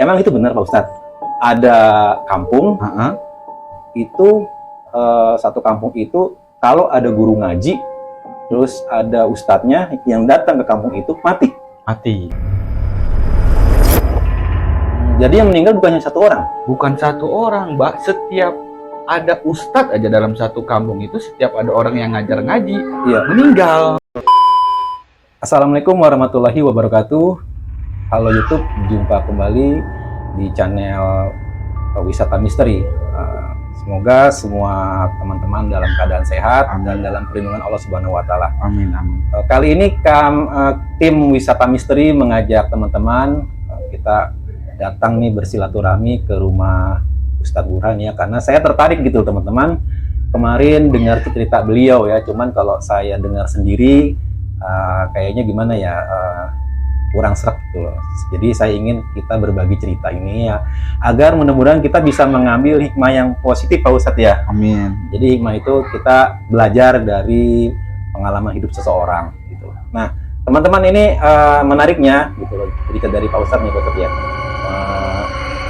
Emang itu benar Pak Ustadz? Ada kampung itu satu kampung itu kalau ada guru ngaji, terus ada ustadznya yang datang ke kampung itu mati. Jadi yang meninggal bukan hanya satu orang? Bukan satu orang, Mbak. Setiap ada ustadz aja dalam satu kampung itu, setiap ada orang yang ngajar ngaji, meninggal. Assalamualaikum warahmatullahi wabarakatuh. Halo YouTube, jumpa kembali di channel Wisata Misteri. Semoga semua teman-teman dalam keadaan sehat dan dalam perlindungan Allah Subhanahu wa Ta'ala. Amin, amin. Kali ini tim Wisata Misteri mengajak teman-teman kita datang nih bersilaturahmi ke rumah Ustadz Burhan ya, karena saya tertarik gitu teman-teman. Kemarin dengar cerita beliau ya, cuman kalau saya dengar sendiri kayaknya gimana ya, kurang sreg gitu loh. Jadi saya ingin kita berbagi cerita ini ya, agar mudah-mudahan kita bisa mengambil hikmah yang positif Pak Ustadz ya. Amin. Jadi hikmah itu kita belajar dari pengalaman hidup seseorang gitu. Nah teman-teman, ini menariknya gitu loh, cerita dari Pak Ustadz nih Pak Ustadz ya.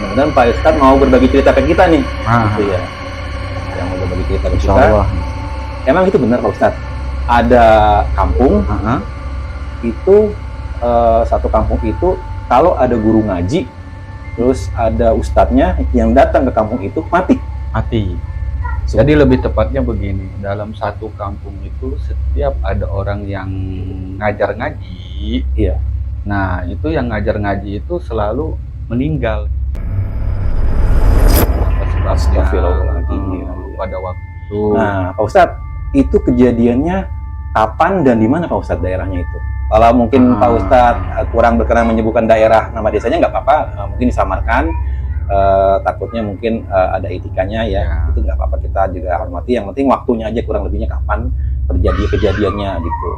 Mudah-mudahan Pak Ustadz mau berbagi cerita ke kita nih, gitu ya. Yang mau berbagi cerita ke kita. Emang itu benar Pak Ustadz? Ada kampung itu satu kampung itu kalau ada guru ngaji, terus ada ustadznya yang datang ke kampung itu mati. Jadi lebih tepatnya begini, dalam satu kampung itu setiap ada orang yang ngajar ngaji, nah itu yang ngajar ngaji itu selalu meninggal. Pada waktu itu. Nah Pak Ustadz, itu kejadiannya kapan dan di mana Pak Ustadz daerahnya itu? Kalau mungkin Pak Ustadz kurang berkenan menyebutkan daerah nama desanya nggak apa-apa, mungkin disamarkan. Takutnya mungkin ada etikanya ya, itu nggak apa-apa, kita juga hormati. Yang penting waktunya aja, kurang lebihnya kapan terjadi kejadiannya gitu.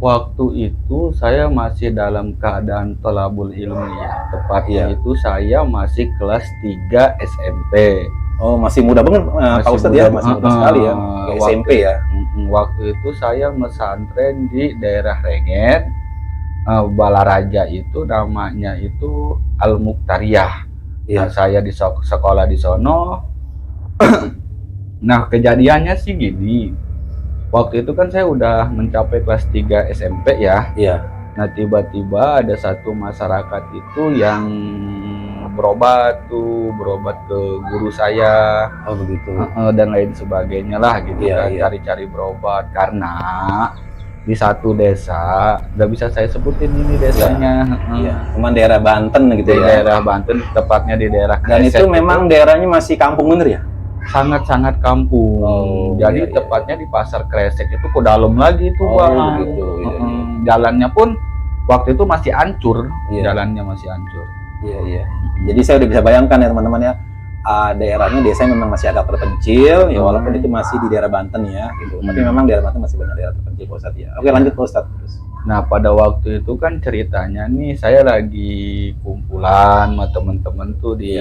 Waktu itu saya masih dalam keadaan thalabul ilmi ya, tepatnya itu saya masih kelas 3 SMP. Oh, masih muda banget Pak Ustadz ya, masih muda sekali ya, SMP ya. Waktu itu saya mesantren di daerah Rengen, Balaraja, itu namanya itu Al-Muqtariyah. Nah, saya di sekolah di sono. Nah, kejadiannya sih gini. Waktu itu kan saya udah mencapai kelas 3 SMP ya. Nah, tiba-tiba ada satu masyarakat itu yang berobat ke guru saya. Oh begitu. Dan lain sebagainya lah gitu kan, cari-cari berobat, karena di satu desa, nggak bisa saya sebutin ini desanya. Cuman daerah Banten gitu ya. Daerah Banten, tepatnya di daerah Kresek. Dan itu memang daerahnya masih kampung bener ya? Sangat-sangat kampung. Jadi tepatnya di Pasar Kresek itu ke dalam lagi itu Bang. Begitu. Jalannya pun waktu itu masih hancur. Jalannya masih hancur. Jadi saya udah bisa bayangkan ya teman-teman ya, daerahnya, desanya memang masih agak terpencil ya, walaupun itu masih di daerah Banten ya gitu. Tapi memang daerah Banten masih banyak daerah terpencil Pak Ustadz ya. Oke, lanjut Pak Ustadz terus. Nah, pada waktu itu kan ceritanya nih, saya lagi kumpulan sama temen-temen tuh di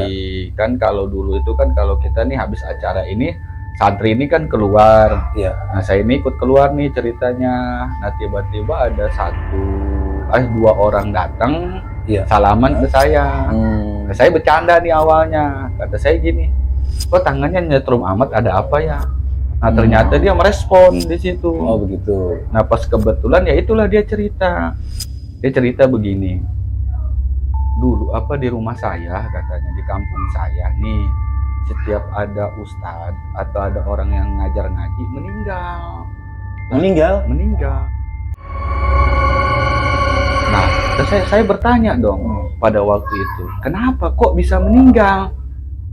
kan kalau dulu itu kan kalau kita nih habis acara ini, santri ini kan keluar. Nah, saya ini ikut keluar nih ceritanya. Nah, tiba-tiba ada dua orang datang salaman ke saya. Saya bercanda nih awalnya, kata saya gini, kok tangannya nyetrum amat, ada apa ya? Nah, ternyata dia merespon di situ. Oh begitu. Nah, pas kebetulan ya itulah dia cerita begini, dulu di rumah saya, katanya di kampung saya nih, setiap ada ustadz atau ada orang yang ngajar ngaji meninggal. Nah, terus saya bertanya dong pada waktu itu, kenapa kok bisa meninggal?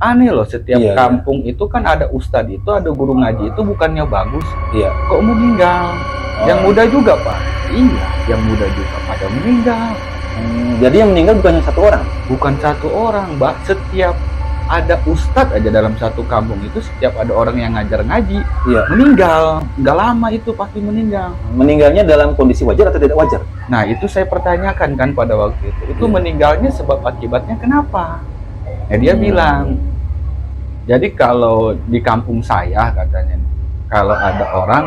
Aneh loh, setiap kampung itu kan ada ustadz itu, ada guru ngaji itu, bukannya bagus? Kok meninggal? Yang muda juga Pak? Iya, yang muda juga pada meninggal. Jadi yang meninggal bukan hanya satu orang? Bukan satu orang Mbak, setiap ada ustadz aja dalam satu kampung itu, setiap ada orang yang ngajar ngaji, meninggal. Nggak lama itu pasti meninggal. Meninggalnya dalam kondisi wajar atau tidak wajar? Nah, itu saya pertanyakan kan pada waktu itu. Itu meninggalnya sebab akibatnya kenapa? Nah, dia bilang, jadi kalau di kampung saya katanya, kalau ada orang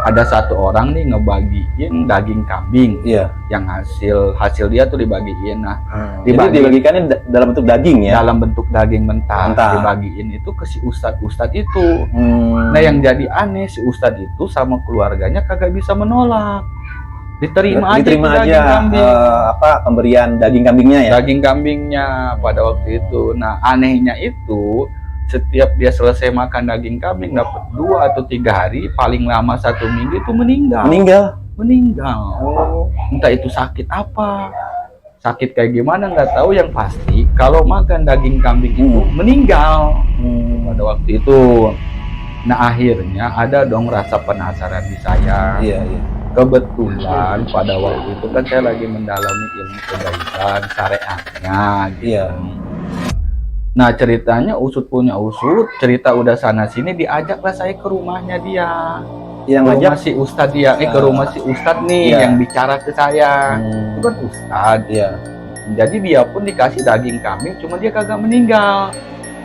ada satu orang nih ngebagiin daging kambing Iya. yang hasil dia tuh dibagiin. Nah, Jadi dibagikannya dalam bentuk daging ya. dalam bentuk daging mentah. Dibagiin itu ke si ustadz itu. Nah, yang jadi aneh, si ustadz itu sama keluarganya kagak bisa menolak. Diterima aja kambing. Pemberian daging kambingnya ya. Daging kambingnya pada waktu itu. Nah, anehnya itu setiap dia selesai makan daging kambing dapat 2 atau 3 hari, paling lama 1 minggu itu meninggal. Oh. Entah itu sakit apa, sakit kayak gimana nggak tahu, yang pasti kalau makan daging kambing itu meninggal pada waktu itu. Nah, akhirnya ada dong rasa penasaran di saya. Iya. Kebetulan pada waktu itu kan saya lagi mendalami ilmu kegaiban syariatnya gitu. Iya. Nah, ceritanya usut punya usut, cerita udah sana sini, diajaklah saya ke rumahnya dia. Yang ngajak si ustadz dia, ke rumah si ustadz nih yang bicara ke saya. Itu kan ustadz. Iya. Jadi dia pun dikasih daging kambing, cuma dia kagak meninggal.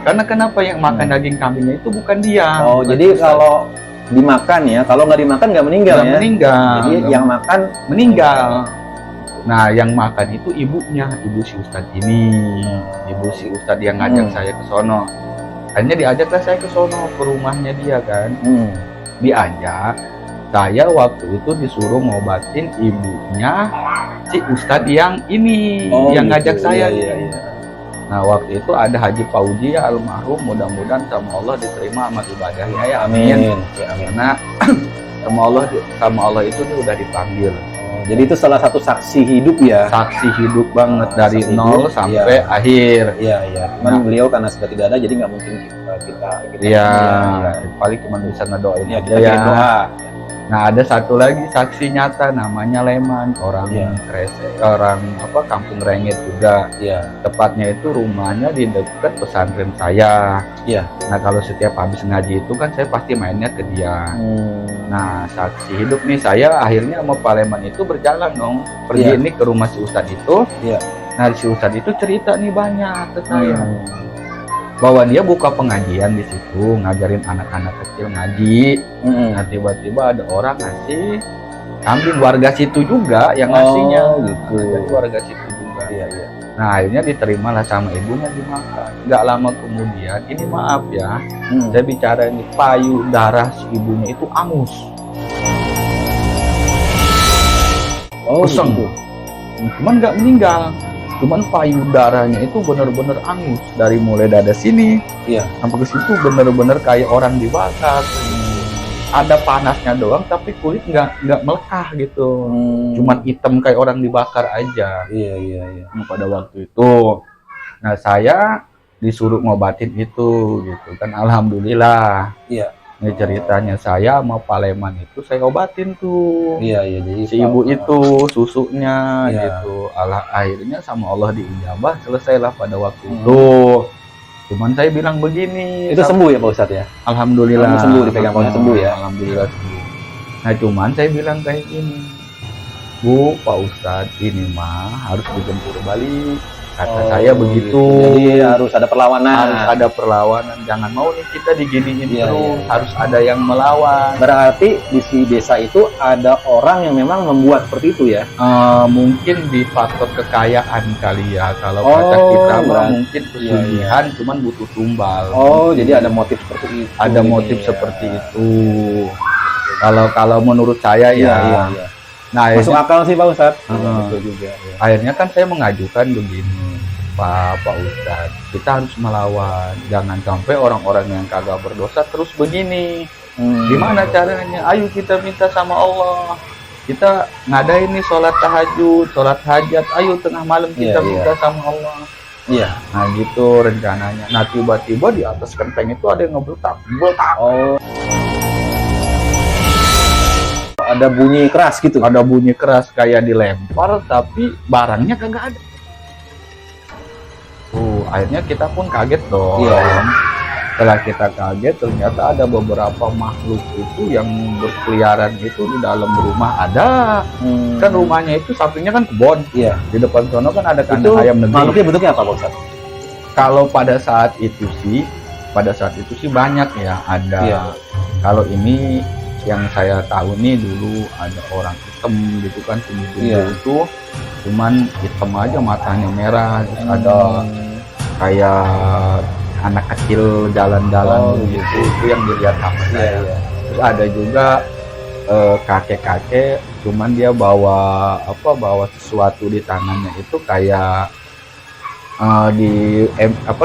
Karena kenapa yang makan daging kambingnya itu bukan dia. Oh, jadi kalau dimakan ya, kalau nggak dimakan nggak meninggal ya. Meninggal. Jadi yang makan meninggal. Nah, yang makan itu ibunya, ibu si ustadz ini. Ibu si ustadz yang ngajak saya ke sono. Akhirnya diajaklah saya ke sono, ke rumahnya dia kan. Diajak, saya waktu itu disuruh ngobatin ibunya si ustadz yang ini, yang ngajak saya. Iya. Nah, waktu itu ada Haji Fauji ya, almarhum, mudah-mudahan sama Allah diterima amal ibadahnya ya, amin. Karena sama Allah itu dia udah dipanggil. Jadi itu salah satu saksi hidup ya. Saksi hidup banget dari nol sampai akhir. Iya. Cuman beliau karena sudah tidak ada, jadi nggak mungkin kita paling cuma bisa ngedoain aja ya. Doa. Nah, ada satu lagi saksi nyata namanya Leman, orang Kampung Rengit juga. Iya. Tepatnya itu rumahnya di dekat pesantren saya. Iya. Nah, kalau setiap habis ngaji itu kan saya pasti mainnya ke dia. Nah, saksi hidup nih, saya akhirnya sama Pak Leman itu berjalan dong, pergi ini ke rumah si ustadz itu. Iya. Nah, si ustadz itu cerita nih banyak ke saya. Bahwa dia buka pengajian di situ, ngajarin anak-anak kecil ngaji. Nah, tiba-tiba ada orang ngasih kambing, warga situ juga yang ngasihnya. Gitu. Jadi warga situ juga. Iya. Nah, akhirnya diterimalah sama ibunya, dimakan. Nggak lama kemudian, ini maaf ya, saya bicara ini, payudara si ibunya itu angus. Peseng. Gitu. Cuman nggak meninggal. Cuman payudaranya itu bener-bener angus, dari mulai dada sini sampai ke situ bener-bener kayak orang dibakar. Ada panasnya doang, tapi kulit nggak melekah gitu. Cuman hitam kayak orang dibakar aja. Iya. Nah, pada waktu itu, nah saya disuruh ngobatin itu gitu kan, alhamdulillah. Iya. Ini ceritanya, saya sama Pak Leman itu saya obatin tuh. Iya. Jadi si ibu itu susunya gitu. Akhirnya sama Allah diijabah, selesailah pada waktu itu. Cuman saya bilang begini. Itu sembuh ya Pak Ustadz ya? Alhamdulillah. Sembuh, dipegang pohonnya sembuh ya? Alhamdulillah sembuh. Nah, cuman saya bilang kayak gini, Bu, Pak Ustadz, ini mah harus dijemput balik. Kata saya begitu. Jadi harus ada perlawanan. Harus ada perlawanan. Jangan mau nih kita diginiin terus. Harus ada yang melawan. Berarti di si desa itu ada orang yang memang membuat seperti itu ya? Mungkin di faktor kekayaan kali ya. Kalau kata kita mungkin pesugihan, cuman butuh tumbal. Jadi ada motif seperti itu. Ada motif seperti itu. Kalau menurut saya ya. Nah, masuk akal sih Pak Ustadz. Betul juga. Akhirnya kan saya mengajukan begini, Pak Ustadz, kita harus melawan. Jangan sampai orang-orang yang kagak berdosa terus begini. Gimana caranya? Ayo kita minta sama Allah. Kita ngadain nih sholat tahajud, sholat hajat. Ayo tengah malam kita minta sama Allah. Iya. Nah gitu rencananya. Nah tiba-tiba di atas genteng itu ada yang ngebeletak. Ada bunyi keras gitu. Ada bunyi keras kayak dilempar, tapi barangnya kagak ada. Akhirnya kita pun kaget dong. Setelah kita kaget, ternyata ada beberapa makhluk itu yang berkeliaran itu di dalam rumah ada. Kan rumahnya itu sampingnya kan kebon. Di depan sono kan ada kandang ayam negeri. Makhluknya bentuknya apa Pak Ustadz? Kalau pada saat itu sih banyak ya. Ada. Kalau ini yang saya tahu nih dulu ada orang hitam gitu kan, tumbuh itu cuman hitam aja, matanya merah, terus ada kayak anak kecil jalan-jalan gitu, itu yang dilihat sama saya. Terus ada juga kakek-kakek, cuman dia bawa sesuatu di tangannya itu kayak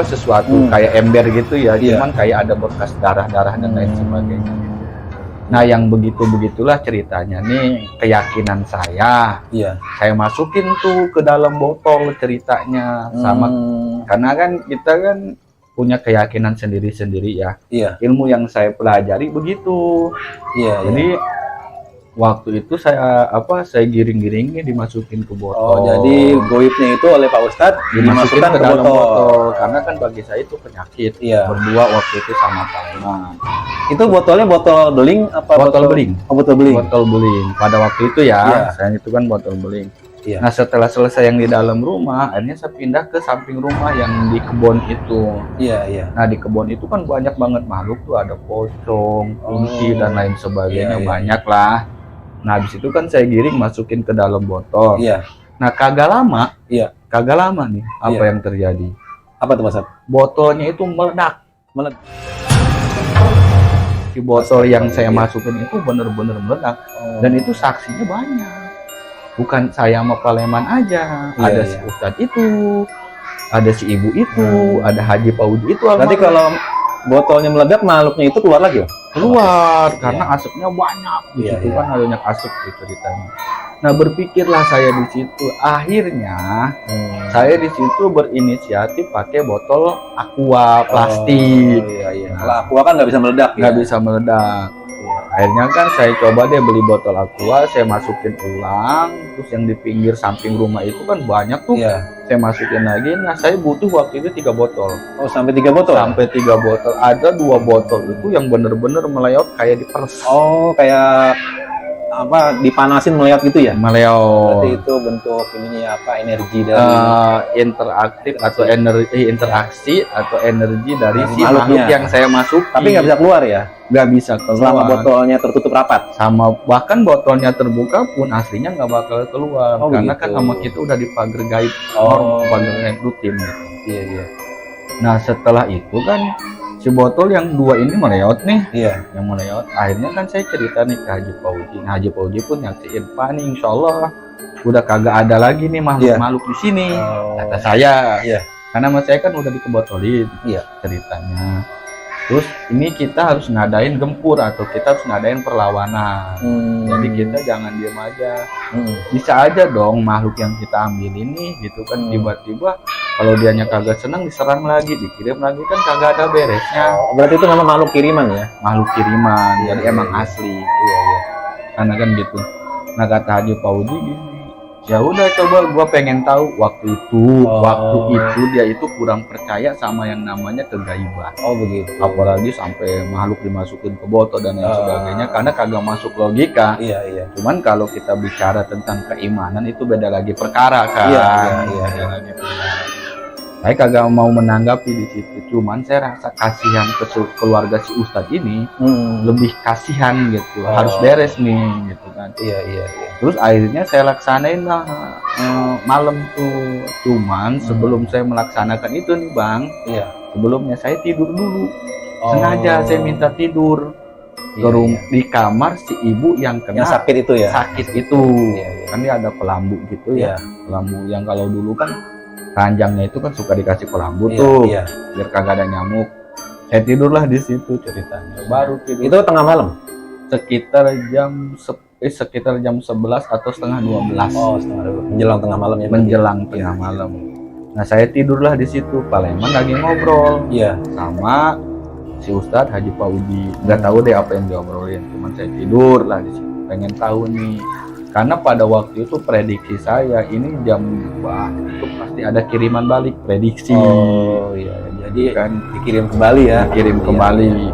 sesuatu kayak ember gitu ya, cuman kayak ada bekas darah-darah dan lain sebagainya. Nah, yang begitulah ceritanya nih, keyakinan saya. Saya masukin tuh ke dalam botol ceritanya, sama karena kan kita kan punya keyakinan sendiri-sendiri ya. Ilmu yang saya pelajari begitu. Jadi waktu itu saya giring-giringnya dimasukin ke botol. Jadi goibnya itu oleh Pak Ustadz dimasukkan ke dalam botol. Karena kan bagi saya itu penyakit. Berdua waktu itu sama Pak Iman. Itu botolnya botol beling apa? Botol beling. Botol beling. Botol beling. Pada waktu itu ya, saya itu kan botol beling. Nah, setelah selesai yang di dalam rumah, akhirnya saya pindah ke samping rumah yang di kebun itu. Nah, di kebun itu kan banyak banget makhluk tuh, ada pocong, kunti dan lain sebagainya, banyak lah. Nah, habis itu kan saya giring masukin ke dalam botol. Nah, kagak lama nih, apa yang terjadi? Apa tuh, Mas? Botolnya itu meledak. Si botol yang saya masukin itu bener-bener meledak. Dan itu saksinya banyak. Bukan saya sama Paleman aja, ada si Ustadz itu, ada si ibu itu, ada Haji Paudi itu. Nanti kalau botolnya meledak, makhluknya itu keluar lagi? Keluar, karena asapnya banyak. Di situ kan banyak asap gitu ceritanya. Nah, berpikirlah saya di situ. Akhirnya saya di situ berinisiatif pakai botol aqua plastik. Kalau aqua kan nggak bisa meledak. Nggak bisa meledak. Akhirnya kan saya coba deh beli botol aqua, saya masukin ulang, terus yang di pinggir samping rumah itu kan banyak tuh, saya masukin lagi. Nah, saya butuh waktu itu 3 botol. Oh, sampai 3 botol? Sampai 3 botol. Ada 2 botol itu yang bener-bener meleot kayak diperes. Oh, kayak dipanasin meleot gitu ya? Meleot. Berarti itu bentuk energi dari interaktif atau interaksi atau energi dari si makhluk yang saya masuk. Tapi nggak bisa keluar ya? Nggak bisa keluar. Selama botolnya tertutup rapat. Bahkan botolnya terbuka pun aslinya nggak bakal keluar. Karena kan sama kita udah dipagar gaib, pagar gaib rutin. Nah, setelah itu kan si botol yang 2 ini meleot nih. Yang meleot. Akhirnya kan saya cerita nih ke Haji Paudi. Nah, Haji Paudi pun nyaksiin, Pak nih, insya Allah udah kagak ada lagi nih makhluk-makhluk di sini. Kata saya. Karena sama saya kan udah dikebotolin ceritanya. Terus ini kita harus ngadain gempur atau kita harus ngadain perlawanan. Jadi kita jangan diam aja. Bisa aja dong makhluk yang kita ambil ini gitu kan, tiba-tiba kalau dianya kagak senang diserang lagi, dikirim lagi, kan kagak ada beresnya. Berarti itu memang makhluk kiriman ya? Makhluk kiriman, jadi emang asli. Karena kan gitu. Nah, kata Haji Paudi gini, ya udah coba gua pengen tahu waktu itu dia itu kurang percaya sama yang namanya kegaiban. Begitu. Apalagi sampai makhluk dimasukin ke botol dan lain sebagainya, karena kagak masuk logika. Cuman kalau kita bicara tentang keimanan itu beda lagi perkara kan. Beda lagi perkara. Saya kagak mau menanggapi di situ, cuman saya rasa kasihan ke keluarga si Ustadz ini, lebih kasihan gitu, harus beres nih gitu kan. Terus akhirnya saya laksanain lah malam tuh, cuman sebelum saya melaksanakan itu nih Bang, sebelumnya saya tidur dulu, sengaja saya minta tidur di kamar si ibu yang kena sakit itu ya. Kan dia ada pelambu gitu ya, pelambu yang kalau dulu kan ranjangnya itu kan suka dikasih pelambu tuh, biar kagak ada nyamuk. Saya tidurlah di situ ceritanya. Baru tidur. Itu tengah malam? Sekitar jam 11 atau setengah 12. Menjelang tengah malam ya? Menjelang tengah malam. Nah, saya tidurlah di situ. Paleman lagi ngobrol sama si Ustadz Haji Paudi. Nggak tahu deh apa yang diobrolin. Cuman saya tidur lah di situ. Pengen tahu nih. Karena pada waktu itu prediksi saya ini jam itu pasti ada kiriman balik, prediksi. Jadi kan dikirim kembali ya. Dikirim kembali.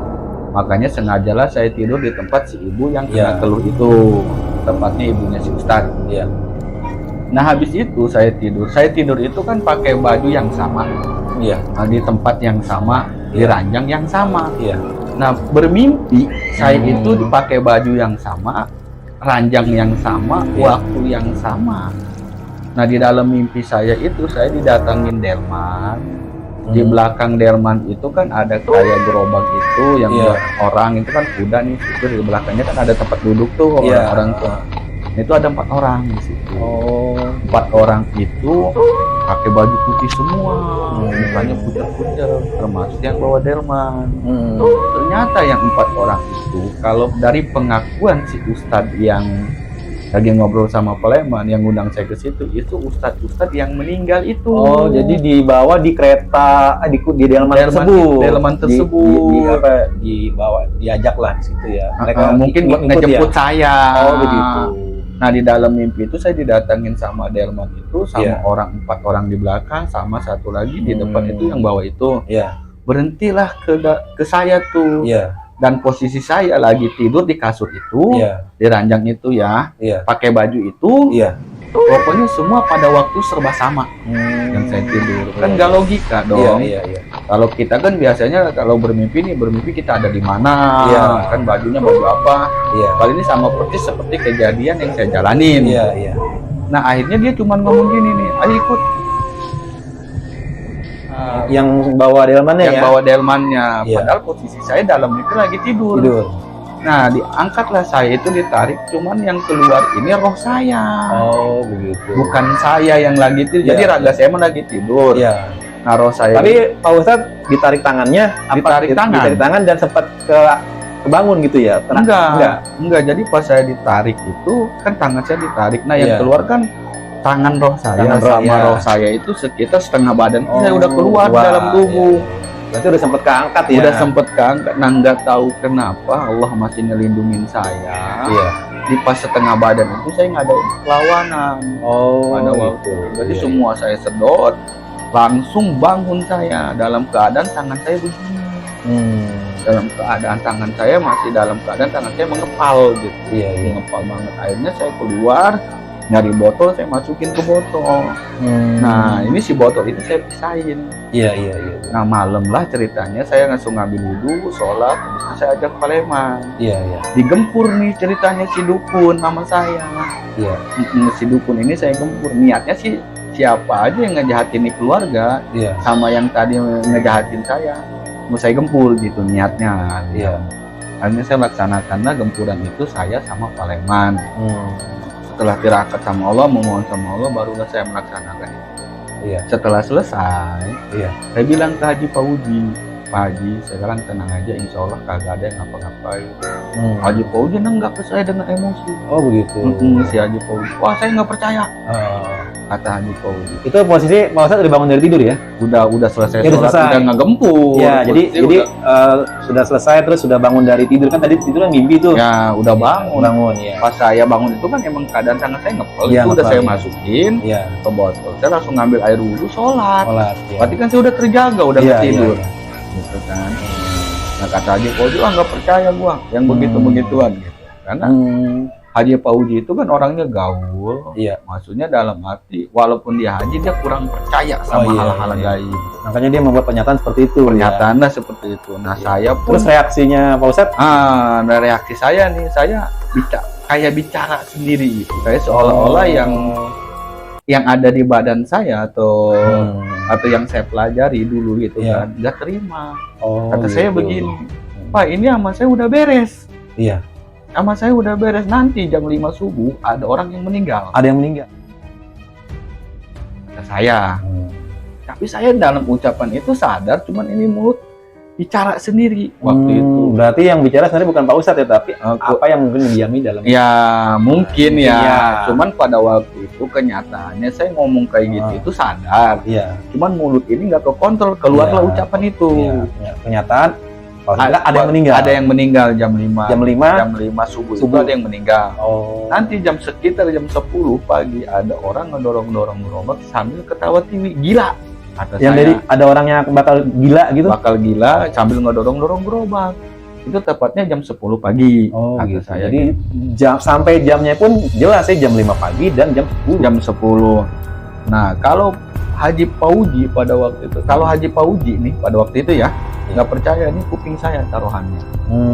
Makanya sengajalah saya tidur di tempat si ibu yang kena keluh itu. Tepatnya ibunya si Ustadz. Nah, habis itu saya tidur itu kan pakai baju yang sama. Nah, di tempat yang sama, di ranjang yang sama. Nah, bermimpi saya itu dipakai baju yang sama, ranjang yang sama, waktu yang sama. Nah, di dalam mimpi saya itu saya didatangin delman. Di belakang delman itu kan ada kayak gerobak itu yang buat orang itu kan kuda nih, itu di belakangnya kan ada tempat duduk tuh orang-orang tuh. Itu ada 4 orang di situ. 4 orang itu pakai baju putih semua, mukanya pucat-pucat, termasuk yang bawa delman. Ternyata yang 4 orang itu, kalau dari pengakuan si Ustadz yang lagi ngobrol sama Paleman yang ngundang saya ke situ, itu Ustadz yang meninggal itu. Oh, jadi dibawa di kereta, di delman tersebut. Delman tersebut. Dibawa, diajak lah di situ ya. Mereka mungkin buat ngejemput saya. Oh, begitu. Nah, di dalam mimpi itu saya didatangin sama delman itu, sama 4 orang di belakang, sama satu lagi di depan itu yang bawa itu. Berhentilah ke saya tuh. Dan posisi saya lagi tidur di kasur itu, di ranjang itu pakai baju itu, pokoknya semua pada waktu serba sama yang saya tidur. Kan nggak logika dong. Kalau kita kan biasanya kalau bermimpi kita ada di mana, kan bajunya baju apa. Kali ini sama persis seperti kejadian yang saya jalanin. Nah, akhirnya dia cuma ngomong gini nih, ayo ikut. Yang bawa delmannya bawa delmannya, padahal posisi saya dalam itu lagi tidur. Nah, diangkatlah saya itu ditarik, cuman yang keluar ini roh saya. Oh, begitu. Bukan saya yang lagi tidur. Jadi raga saya mah lagi tidur. Nah, roh saya. Tapi Pak Ustadz ditarik tangannya, ditarik tangan dan sempat kebangun gitu ya? Enggak. Jadi pas saya ditarik itu kan tangan saya ditarik. Nah, yang keluar kan tangan roh saya roh saya itu sekitar setengah badan saya udah keluar dalam tubuh. Berarti udah sempet keangkat ya? Udah sempet keangkat. Nah, nggak tahu kenapa Allah masih ngelindungin saya. Di pas setengah badan itu saya nggak ada perlawanan. Pada waktu. Berarti semua saya sedot, langsung bangun saya dalam keadaan tangan saya begini. Dalam keadaan tangan saya masih dalam keadaan tangan saya mengepal gitu. Mengepal banget. Akhirnya saya keluar, nyari botol, saya masukin ke botol. Nah, ini si botol itu saya pisahin. Nah, malam lah ceritanya, saya langsung ngambil wudhu, sholat, terus saya ajak Paleman. Digempur nih ceritanya si dukun sama saya. Si dukun ini saya gempur. Niatnya sih siapa aja yang ngejahatin nih keluarga, sama yang tadi ngejahatin saya, mau saya gempur gitu niatnya. Akhirnya saya laksanakanlah gempuran itu saya sama Paleman. Setelah tirakat sama Allah, memohon sama Allah, barulah saya melaksanakan itu. Setelah selesai, saya bilang ke Haji Fauzi, Pak Haji, sekarang tenang aja, insya Allah kagak ada yang ngapa-ngapain. Haji Fauzi nenggak ke saya dengan emosi. Oh begitu. Si Haji Fauzi, wah saya nggak percaya. Kata Haji Fauzi. Itu posisi Pak Ustadz udah bangun dari tidur ya? Udah selesai sholat, udah ngegempur. Jadi sudah selesai terus sudah bangun dari tidur, kan tadi tidur kan mimpi tuh. Udah bangun. Pas saya bangun itu kan emang keadaan sangat saya ngepel. Itu udah saya masukin ke botol. Saya langsung ngambil air wudhu, sholat. Berarti kan saya udah terjaga, udah tidur. Gitu kan. Nah, kata Haji Fauzi, nggak percaya gua yang begitu-begituan gitu. Karena Haji Fauzi itu kan orangnya gaul, maksudnya dalam arti walaupun dia haji dia kurang percaya sama hal-hal gaib. Makanya dia membuat pernyataan seperti itu. Pernyataannya seperti itu. Nah, saya pun. Terus reaksinya Pak Ustadz? Nah, reaksi saya nih, saya kayak bicara sendiri gitu. Kayak seolah-olah yang ada di badan saya atau yang saya pelajari dulu gitu kan, nggak terima. Kata saya begini, Pak, ini sama saya udah beres. Sama saya udah beres, nanti jam 5 subuh ada orang yang meninggal. Ada yang meninggal? Kata saya. Tapi saya dalam ucapan itu sadar, cuman ini mulut bicara sendiri waktu itu. Berarti yang bicara sebenarnya bukan Pak Ustadz ya, tapi apa yang mungkin didiami dalam. Ya mungkin ya. Cuman pada waktu itu kenyataannya saya ngomong kayak gitu itu sadar. Cuman mulut ini nggak kekontrol, keluarlah ucapan itu. Kenyataan. Ada yang meninggal. Ada yang meninggal jam 5 subuh itu ada yang meninggal. Nanti sekitar jam 10 pagi ada orang ngedorong-dorong gerobak sambil ketawa tiwi. Gila. Kata yang saya, dari ada orang yang bakal gila gitu? Bakal gila sambil ngedorong-dorong gerobak. Itu tepatnya jam 10 pagi. Kata gitu. Saya. Jadi sampai jamnya pun jelas jam 5 pagi dan jam 10. Jam 10. Nah, kalau Haji Pauji pada waktu itu, kalau Haji Pauji nih pada waktu itu ya, nggak percaya nih kuping saya taruhannya.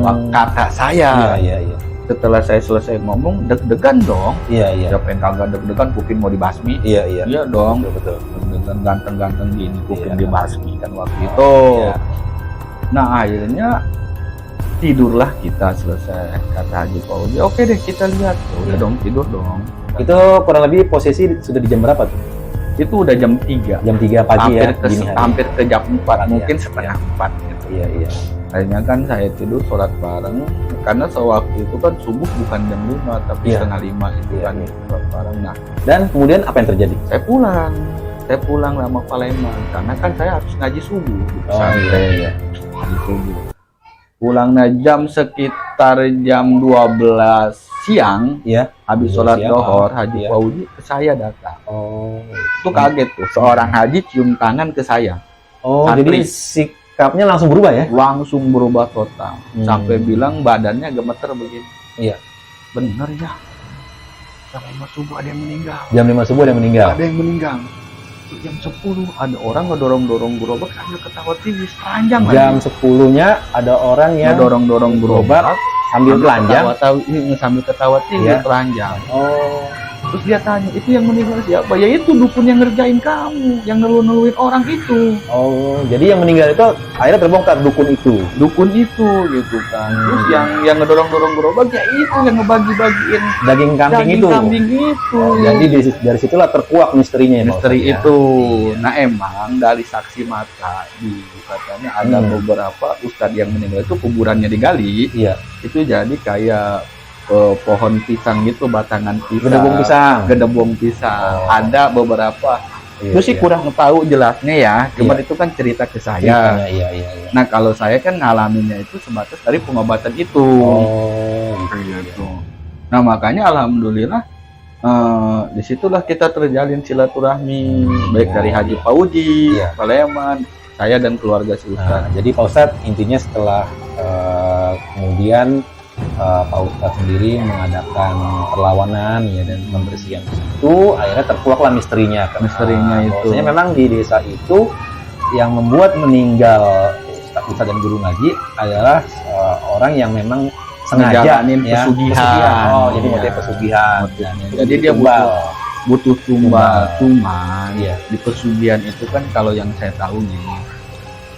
Wah, kata saya. Iya. Setelah saya selesai ngomong, deg-degan dong. Iya. Siapa yang kagak deg-degan kuping mau dibasmi? Iya. Iya dong. Betul. Deg-degan ganteng-ganteng gini kuping Iya. dibasmi kan waktu itu. Iya. Nah akhirnya tidurlah kita selesai, kata Haji Pauji. Oke deh kita lihat. Udah dong tidur dong. Itu kurang lebih posisi sudah di jam berapa tuh? Itu udah jam 3. Jam 3 pagi hampir ya, ke, dini hari. hampir ke jam 4, mungkin ya. setengah 4 gitu. Iya. Akhirnya kan saya tidur sholat bareng, karena sewaktu itu kan subuh bukan jam 5 tapi Iya. setengah 5 itu Iya, kan iya. sholat bareng. Nah Dan kemudian apa yang terjadi? saya pulang lama Palembang karena kan saya harus ngaji subuh di pesantren. Iya. Ngaji subuh. Pulangnya jam sekitar jam 12 siang, Iya. habis 12 sholat siang, dohor, Haji iya. Pauji ke saya datang. Oh. Itu kaget tuh, seorang haji cium tangan ke saya. Oh, Santri. jadi sikapnya langsung berubah ya? Langsung berubah total. Sampai bilang badannya gemeter begini. Iya. Bener ya, jam 5 subuh ada yang meninggal. Jam 5 subuh ada yang meninggal. Ada yang meninggal. Jam 10 ada orang ngedorong-dorong gerobak sambil ketawa tipis, telanjang Jam 10-nya ada orang yang ngedorong-dorong gerobak sambil telanjang. sambil ketawa tipis, Iya. telanjang. Oh. Terus dia tanya, itu yang meninggal siapa? Ya itu dukun yang ngerjain kamu, yang ngeluh-ngeluhin orang itu. Oh, jadi yang meninggal itu akhirnya terbongkar dukun itu. Dukun itu gitu kan. Terus yang ngedorong-dorong gerobak ya itu yang ngebagi-bagiin Daging kambing daging itu. kambing itu. Oh, jadi dari situlah terkuak misterinya ya, Pak Misteri Ustadz, ya? itu. Nah emang dari saksi mata katanya ada beberapa ustadz yang meninggal itu kuburannya digali. Iya. Itu jadi kayak pohon pisang gitu, batangan pisang. Gedebong pisang. Gedebong pisang. Oh. Ada beberapa. Iya, Itu sih iya. kurang tahu jelasnya ya. Cuman Iya. itu kan cerita ke saya. Ceritanya, iya. Nah kalau saya kan ngalaminnya itu sebatas dari pengobatan itu. Oh, Gitu. Nah makanya alhamdulillah disitulah kita terjalin silaturahmi baik dari Haji Pauji, Iya. Paleman, saya dan keluarga si Nah, Ustadz. jadi Pak Ustadz intinya setelah kemudian Pak Ustadz sendiri mengadakan perlawanan ya dan pembersihan itu, akhirnya terkuaklah misterinya. Misterinya itu. Bahwasanya memang di desa itu yang membuat meninggal Ustadz dan guru ngaji adalah orang yang memang sengaja Ngejalanin pesugihan. Oh, jadi Iya. motif pesugihan. Motifnya. Dan Jadi dia tumbal. butuh tumbal. Cuman Iya. di pesugihan itu kan kalau yang saya tahu nih,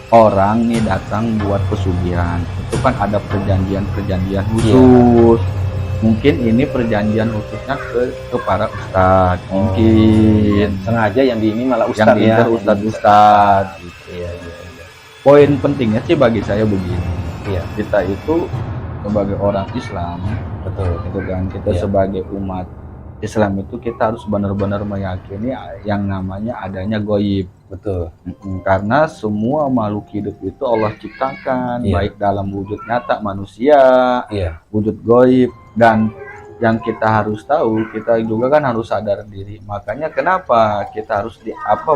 orang nih datang buat pesugihan itu kan ada perjanjian khusus. Mungkin ini perjanjian khususnya ke para ustadz. Mungkin Sengaja yang di ini malah yang ustadz ya. diincar ustadz gitu. Iya. Poin pentingnya sih bagi saya begini, Iya, kita itu sebagai orang Islam, betul. itu kan kita Iya. sebagai umat Islam itu kita harus benar-benar meyakini yang namanya adanya goib. Betul. Karena semua makhluk hidup itu Allah ciptakan, Iya. baik dalam wujud nyata manusia, Iya. wujud goib, dan yang kita harus tahu, kita juga kan harus sadar diri. Makanya kenapa kita harus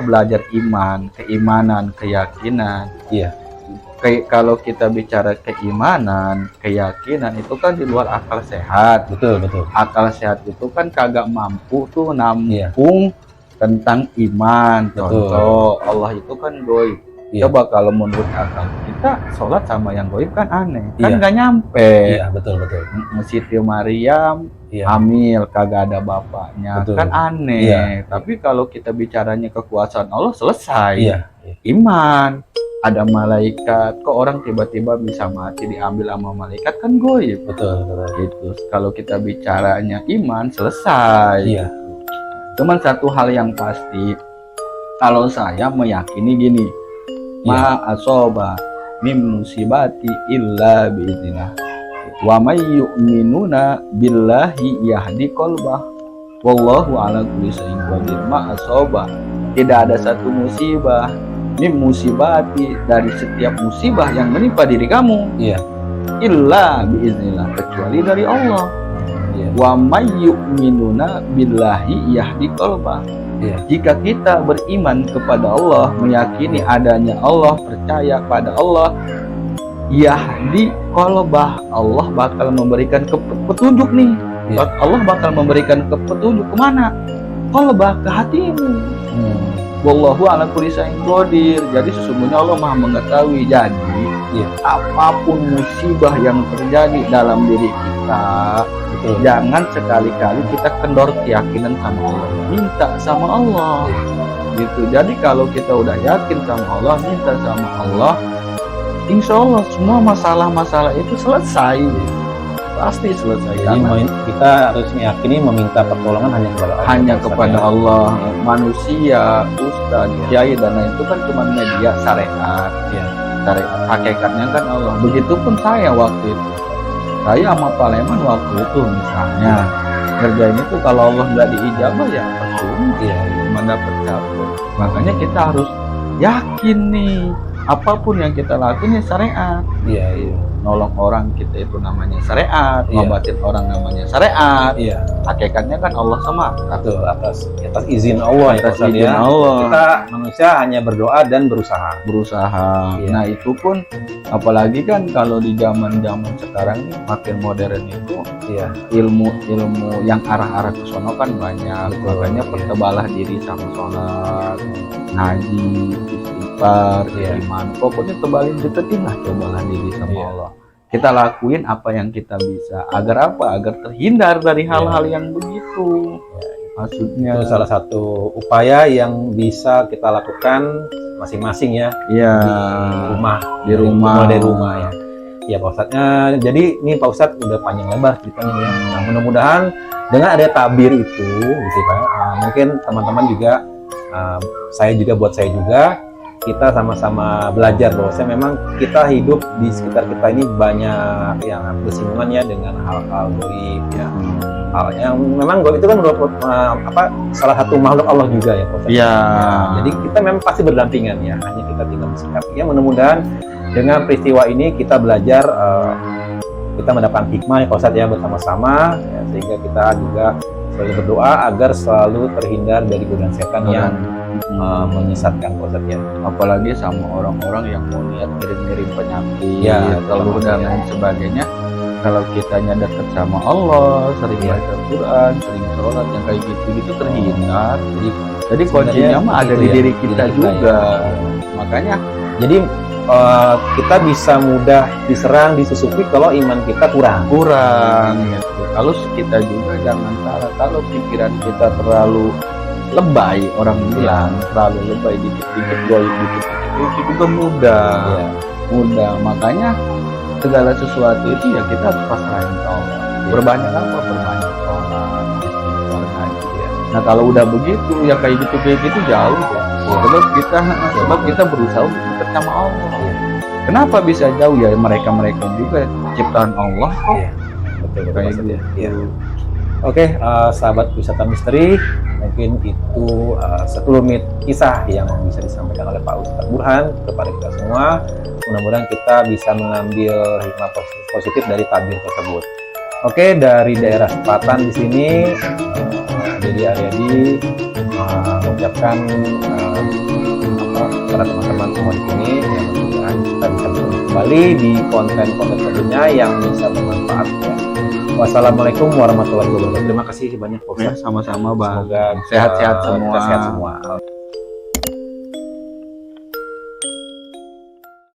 belajar iman, keimanan, keyakinan. Iya. Kalau kita bicara keimanan, keyakinan itu kan di luar akal sehat. Betul. Akal sehat itu kan kagak mampu tuh Iya. nampung tentang iman. Betul. Contoh, Allah itu kan goib. Iya. Coba kalau menurut akal kita sholat sama yang goib kan aneh, kan Iya. nggak nyampe. Iya, betul. Siti Maryam Iya. hamil kagak ada bapaknya, Betul. kan aneh. Iya. Tapi kalau kita bicaranya kekuasaan Allah selesai. Iya. Iman, ada malaikat, kok orang tiba-tiba bisa mati diambil sama malaikat, kan goib. Betul. Itu kalau kita bicaranya iman selesai. Iya. Cuman satu hal yang pasti, kalau saya meyakini gini, ma asoba min musibati illa biiznillah wa may yu'minuna billahi yahdi qalbah wallahu ala kulli syai'in qadir. Ma asoba, tidak ada satu musibah min musibati, dari setiap musibah yang menimpa diri kamu, Iya. illa biiznillah, kecuali dari Allah. Iya. Wa may yu'minuna billahi yahdi qalbah. Iya. Jika kita beriman kepada Allah, meyakini adanya Allah, percaya pada Allah, yahdi qalbah, Allah bakal memberikan petunjuk nih. Iya. Allah bakal memberikan petunjuk kemana? Qalbah, ke hatimu. Wallahu ala kulli syai'in qadir. Jadi sesungguhnya Allah Maha mengetahui. Jadi apapun musibah yang terjadi dalam diri kita, jangan sekali-kali kita kendor keyakinan sama Allah. Minta sama Allah. Gitu. Jadi kalau kita udah yakin sama Allah, minta sama Allah, insya Allah semua masalah-masalah itu selesai. Pasti selesai. Jadi kita harus meyakini meminta pertolongan hanya kepada Allah. Manusia, ustadz, kiai dan lain itu kan cuma media syariat. Syariat hakikatnya kan Allah. Begitupun saya waktu itu. Saya sama Pak Leman waktu itu misalnya ngerjain itu, kalau Allah nggak diijabah ya percuma. Cuma dapat cabut. Makanya kita harus yakin nih, apapun yang kita lakuin ya syariat. Nolong orang kita itu namanya syariat, ngobatin orang namanya syariat. Hakikatnya kan Allah sama atas izin Allah. Atas izin Allah. Kita manusia hanya berdoa dan berusaha. Nah itu pun apalagi kan kalau di zaman sekarang ini makin modern itu, ilmu yang arah ke sono kan banyak. Makanya pertebalah diri sama sholat, ngaji, istighfar, iman. Pokoknya tebalin, deketin lah, cobalah diri sama Allah. Kita lakuin apa yang kita bisa. Agar apa? Agar terhindar dari hal-hal yang begitu. Maksudnya itu salah satu upaya yang bisa kita lakukan masing-masing ya. Di rumah ya. Ya Pak Ustadz. Jadi ini Pak Ustadz udah panjang lebar ceritanya ya. Nah, mudah-mudahan dengan ada tabir itu, gitu Pak. Mungkin teman-teman juga, buat saya juga, kita sama-sama belajar bahwasanya memang kita hidup di sekitar kita ini banyak yang bersinggungan ya dengan hal-hal gaib ya. Hal yang memang gaib itu kan salah satu makhluk Allah juga ya Pak. Jadi kita memang pasti berdampingan ya, hanya kita tinggal bersikapi. Ya mudah-mudahan dengan peristiwa ini kita belajar, kita mendapatkan hikmah ya Pak Ustadz ya bersama-sama ya, sehingga kita juga selalu berdoa agar selalu terhindar dari godaan setan yang menyesatkan Pak Ustadz ya. Apalagi sama orang-orang yang mau niat ngirim-ngirim penyakit kalau dan lain sebagainya. Kalau kitanya dekat sama Allah, sering baca Quran, sering sholat, yang kayak gitu terhindar. Jadi kuncinya mah ada di diri kita juga. Makanya jadi kita bisa mudah diserang, disusupi kalau iman kita kurang gitu. Kalau kita juga jangan salah, kalau pikiran kita terlalu lebay, orang bilang terlalu lebay, dikit-dikit goib, dikit-dikit itu juga mudah. Makanya segala sesuatu itu ya kita harus pasrahin ke Allah. Berbanyak apa? Berbanyak sholat, istighfar, ngaji ya. Nah kalau udah begitu ya kayak gitu jauh ya. Sebab kita berusaha untuk dekat sama Allah. Kenapa bisa jauh ya? Mereka juga ciptaan Allah kok. Betul. Oke, sahabat wisata misteri, mungkin itu sekelumit kisah yang bisa disampaikan oleh Pak Ustadz Burhan kepada kita semua. Mudah-mudahan kita bisa mengambil hikmah positif dari tabir tersebut. Oke, dari daerah Selatan di sini, Dedi Aryadi mengucapkan para teman-teman semua di sini yang mudah-mudahan kita bisa bertemu kembali di konten-konten selanjutnya yang bisa bermanfaat ya. Wassalamualaikum warahmatullahi wabarakatuh. Terima kasih banyak Pak Ustadz. Sama-sama Bang. Semoga sehat-sehat semua.